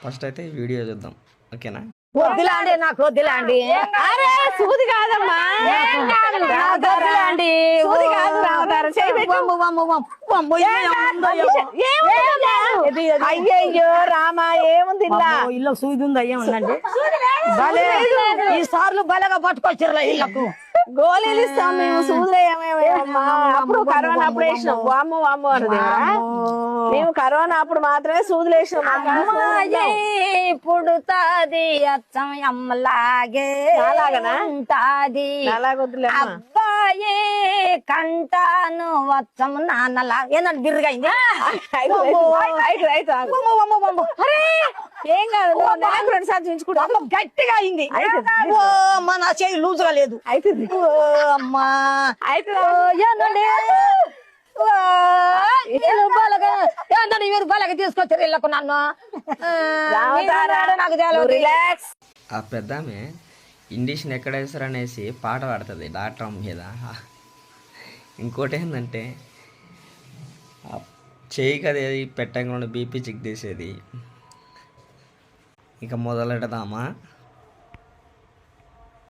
First అయితే ఈ video చూద్దాం, ఓకేనా? వద్దులాండి, నాకు వద్దులాండి. అరే సూది కాదమ్మా, వద్దులాండి. సూది కాదు రావతారు. అయ్యయ్యో రామా, ఏముంది ఇల్లు సూది ఉంది, అయ్యేముందండి. ఈ సార్లు బలగా పట్టుకొచ్చారు ఇళ్ళకు. గోళీలు ఇస్తాం మేము, సూదులు ఏమేమమ్మా. అప్పుడు కరోనా అప్పుడు వేసినాం. వామ్మ వామ్మ అన్నది మేము కరోనా అప్పుడు మాత్రమే సూదులు వేసినాం. పుడుతాది అచ్చం అమ్మలాగే ఉంటాది, అబ్బాయి కంటాను వచ్చము నాన్నలా. ఏందంటే బిర్రుగా అయింది. ఏం కాదు, 2 సార్లు చూపించుకుంటా. గట్టిగా అయింది. మన చేయి లూజుగా లేదు. అవుతుంది అమ్మా అవుతుంది. మీరు బలగా తీసుకొచ్చారు ఇళ్ళకు నన్ను. నాకు రిలాక్స్. ఆ పెద్దామె ఇండిషన్ ఎక్కడ వేస్తారనేసి పాట పాడుతుంది డాక్టర్ మీద. ఇంకోటి ఏంటంటే చేయి కదేది పెట్టకుండా బీపీ చెక్ చేసేది. ఇక మొదలెడదామా?